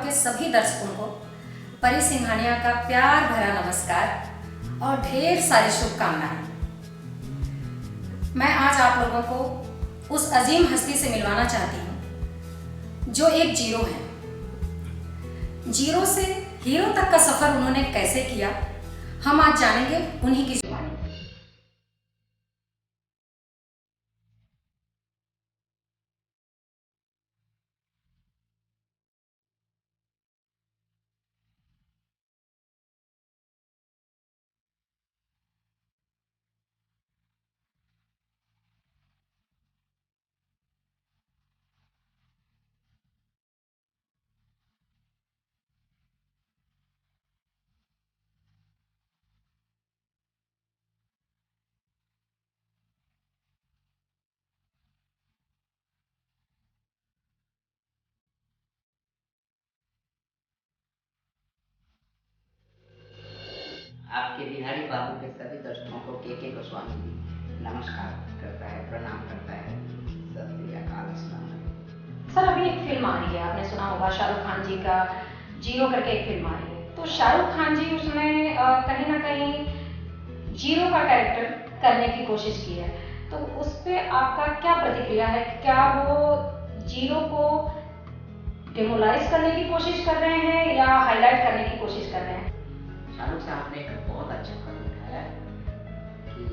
के सभी दर्शकों को परी सिंघानिया का प्यार भरा नमस्कार और ढेर सारी शुभकामनाएं। मैं आज आप लोगों को उस अजीम हस्ती से मिलवाना चाहती हूँ जो एक जीरो है। जीरो से हीरो तक का सफर उन्होंने कैसे किया, हम आज जानेंगे उन्हीं की जुबानी। आपके बिहारी बाबू के सभी दर्शकों को के गोस्वामी जी नमस्कार करता है, प्रणाम करता है। सत श्री अकाल, अस्सलाम वालेकुम। सर, अभी एक फिल्म आ रही है, आपने सुना होगा, शाहरुख खान जी का जीरो करके एक फिल्म आ रही है। तो शाहरुख खान जी उसमें कहीं ना कहीं जीरो का कैरेक्टर करने की कोशिश की है, तो उस पर आपका क्या प्रतिक्रिया है? क्या वो जीरो को डेमोलाइज करने की कोशिश कर रहे हैं या हाईलाइट करने की कोशिश कर रहे हैं? शाहरुख साहब ने एक बहुत अच्छा कदम उठाया कि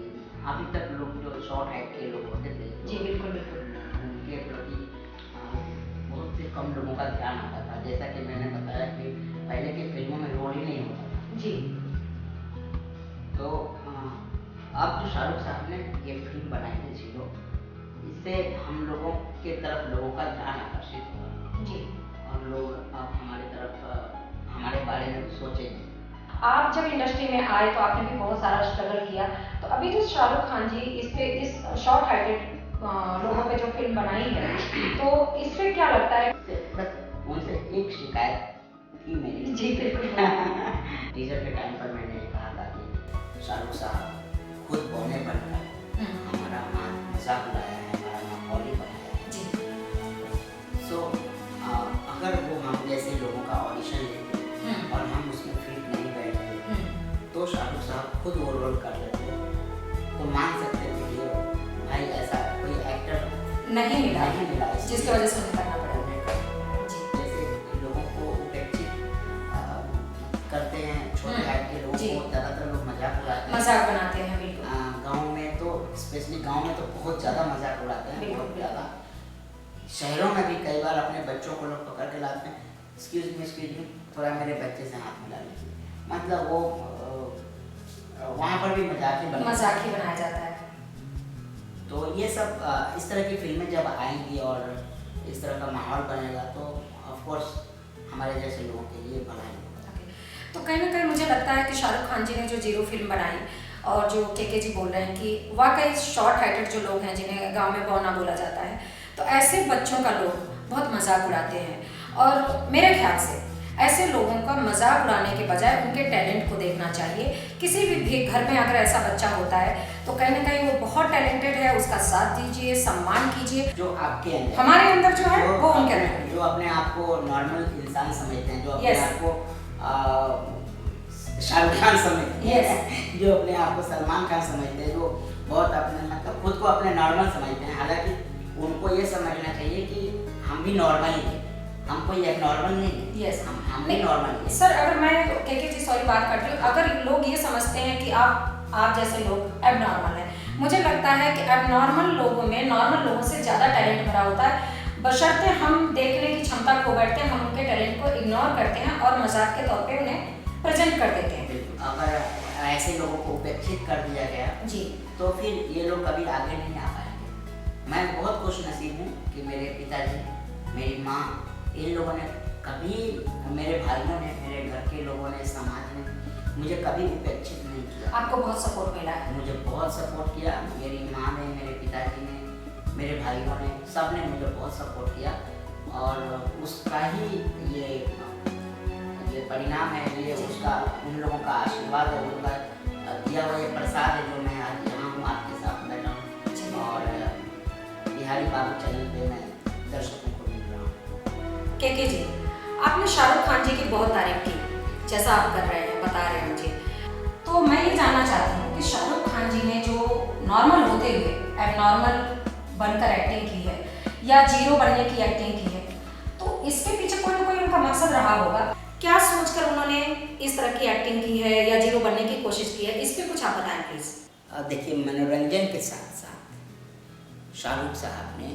अभी तक लोग जो शॉर्ट हाइट के लोग होते थे, जी बिल्कुल बिल्कुल, उनके प्रति बहुत से कम लोगों का ध्यान आता था। जैसा कि मैंने बताया कि पहले की फिल्मों में रोल ही नहीं होता था जी। तो अब जो शाहरुख साहब ने ये फिल्म बनाई है जीरो, इससे हम लोगों के तरफ लोगों का ध्यान आकर्षित हुआ जी। और लोग अब हमारी तरफ हमारे बारे में भी सोचेंगे। आप जब इंडस्ट्री में आए तो आपने भी बहुत सारा स्ट्रगल किया, तो अभी जो शाहरुख खान जी इस शॉर्ट हाइटेड लोगों पे जो फिल्म बनाई है, तो इस पे क्या लगता है? बस उनसे एक शिकायत थी मेरी। जी बिल्कुल। टीजर के टाइम पर मैंने कहा था कि शाहरुख साहब खुद बौने बनकर हमारा मजाक उड़ाया है, हमारा माहौली बनाया है। जी। सो अगर वो हम जैसे लोगों का ऑडिशन लेते और हम उसमें फिट नहीं बैठते तो शाहरुख साहब खुद वो रोल कर लेते, तो मान सकते थे कि भाई ऐसा कोई एक्टर नहीं मिला जिसकी जिसकी वजह से उन्हें करना पड़ा। जैसे लोगों को उपेक्षित करते हैं, छोटे हाइट के लोगों को ज़्यादातर लोग मजाक उड़ाते हैं, मजाक बनाते हैं। बिल्कुल। गाँव में तो स्पेशली गाँव में तो बहुत ज़्यादा मजाक उड़ाते हैं, बहुत ज़्यादा। शहरों में भी कई बार अपने बच्चों को लोग पकड़ के लाते हैं, एक्सक्यूज मी थोड़ा मेरे बच्चे से हाथ मिला लीजिए, मतलब वो वहाँ पर भी मजाक ही बनाया जाता है। तो ये सब इस तरह की फिल्में जब आएंगी और इस तरह का माहौल बनेगा तो ऑफ कोर्स हमारे जैसे लोगों के लिए भलाई होगा। तो कहीं ना कहीं मुझे लगता है कि शाहरुख खान जी ने जो जीरो फिल्म बनाई और जो के जी बोल रहे हैं कि वाकई शॉर्ट हाइटेड जो लोग हैं जिन्हें गांव में बौना बोला जाता है, तो ऐसे बच्चों का लोग बहुत मजाक उड़ाते हैं। और मेरे ख्याल से ऐसे लोगों का मजाक उड़ाने के बजाय उनके टैलेंट को देखना चाहिए। किसी भी घर में अगर ऐसा बच्चा होता है तो कहीं ना कहीं वो बहुत टैलेंटेड है, उसका साथ दीजिए, सम्मान कीजिए। जो आपके अंदर, हमारे अंदर जो है वो उनके अंदर, जो अपने आप को नॉर्मल इंसान समझते हैं, जो अपने आप को शाहरुख खान समझते हैं, जो अपने आप को सलमान खान समझते हैं, जो बहुत अपने मतलब खुद को अपने नॉर्मल समझते हैं, हालांकि उनको ये समझना चाहिए कि हम भी नॉर्मल ही हैं, हम कोई एबनॉर्मल नहीं है। यस, हम भी नॉर्मल हैं। सर, अगर मैं के जी सॉरी बात करती हूँ, अगर लोग ये समझते हैं कि आप जैसे लोग एबनॉर्मल हैं, मुझे लगता है कि एबनॉर्मल लोगों में नॉर्मल लोगों से ज़्यादा टैलेंट भरा होता है, बशर्ते हम देखने की क्षमता खो बैठते हैं, हम उनके टैलेंट को इग्नोर करते हैं और मजाक के तौर पे उन्हें प्रेजेंट कर देते हैं। अगर ऐसे लोगों को उपेक्षित कर दिया गया जी, तो फिर ये लोग कभी आगे नहीं आ पाएंगे। मैं बहुत खुश नसीब हूँ कि मेरे पिताजी, मेरी माँ, इन लोगों ने कभी, मेरे भाइयों ने, मेरे घर के लोगों ने, समाज ने मुझे कभी उपेक्षित नहीं किया। आपको बहुत सपोर्ट मिला है? मुझे बहुत सपोर्ट किया, मेरी माँ ने, मेरे पिताजी ने, मेरे भाइयों ने, सब ने मुझे बहुत सपोर्ट किया और उसका ही ये परिणाम है, ये उसका उन लोगों का आशीर्वाद है, उनका दिया हुआ ये प्रसाद है जो मैं आज यहाँ हूँ आपके साथ बैठा हूँ और बिहारी बाबू चैनल पे मैं दर्शकों को मिल रहा हूँ। के जी, आपने शाहरुख खान जी की बहुत तारीफ की, जैसा आप कर रहे हैं, बता रहे हैं मुझे। तो मैं ये जानना चाहती हूँ कि शाहरुख खान जी ने जो नॉर्मल होते हुए एबनॉर्मल बनकर एक्टिंग की है या जीरो बनने की एक्टिंग की है, तो इसके पीछे कोई ना कोई उनका मकसद रहा होगा। क्या सोचकर उन्होंने इस तरह की एक्टिंग की है या जीरो बनने की कोशिश की है, इस पर कुछ आप बताएं प्लीज़। देखिए, मनोरंजन के साथ साथ शाहरुख साहब ने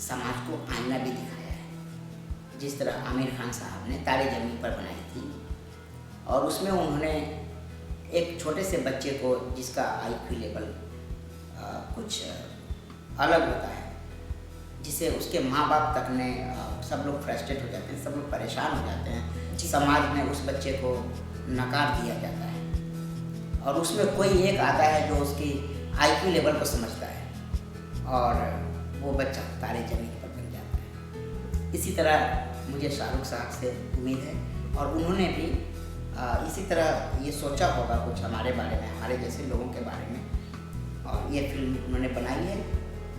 समाज को आईना भी दिखाया है। जिस तरह आमिर खान साहब ने तारे ज़मीन पर बनाई थी और उसमें उन्होंने एक छोटे से बच्चे को, जिसका IQ लेवल कुछ अलग होता है, जिसे उसके माँ बाप तक ने सब लोग फ्रस्ट्रेट हो जाते हैं, सब लोग परेशान हो जाते हैं, समाज में उस बच्चे को नकार दिया जाता है और उसमें कोई एक आता है जो उसकी IQ लेवल को समझता है और वो बच्चा तारे ज़मीन पर बन जाता है। इसी तरह मुझे शाहरुख साहब से उम्मीद है और उन्होंने भी इसी तरह ये सोचा होगा कुछ हमारे बारे में, हमारे जैसे लोगों के बारे में, और ये फिल्म उन्होंने बनाई है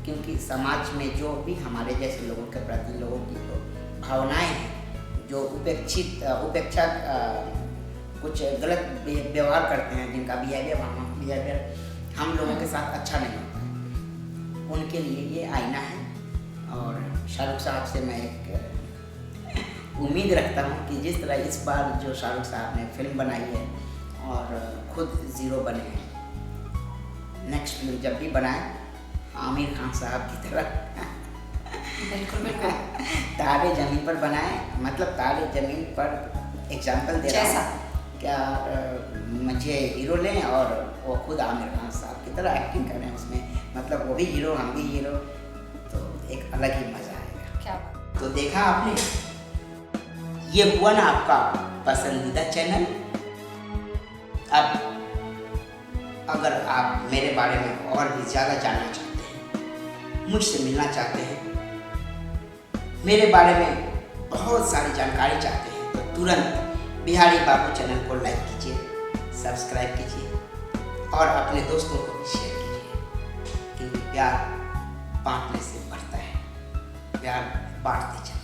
क्योंकि समाज में जो भी हमारे जैसे लोगों के प्रति लोगों की जो भावनाएं हैं, जो उपेक्षा कुछ गलत व्यवहार करते हैं, जिनका बिहेवियर हम लोगों के साथ अच्छा नहीं होता है, उनके लिए ये आईना है। और शाहरुख साहब से मैं एक उम्मीद रखता हूँ कि जिस तरह इस बार जो शाहरुख साहब ने फिल्म बनाई है और खुद जीरो बने हैं, नेक्स्ट फिल्म जब भी बनाए आमिर खान साहब की तरह बिल्कुल बिल्कुल तारे ज़मीन पर बनाए, मतलब तारे ज़मीन पर एग्जाम्पल दे रहा हूँ क्या, मुझे हीरो लें और वो खुद आमिर खान साहब की तरह एक्टिंग करें उसमें, मतलब वो भी हीरो हम भी हीरो, तो एक अलग ही मज़ा आएगा। क्या बात। तो देखा आपने, ये हुआ ना आपका पसंदीदा चैनल। अब अगर आप मेरे बारे में और भी ज़्यादा जानना चाहते हैं, मुझसे मिलना चाहते हैं, मेरे बारे में बहुत सारी जानकारी चाहते हैं, तो तुरंत बिहारी बाबू चैनल को लाइक कीजिए, सब्सक्राइब कीजिए और अपने दोस्तों को भी शेयर कीजिए, क्योंकि प्यार बांटने से बढ़ता है, प्यार बांटते चलिए।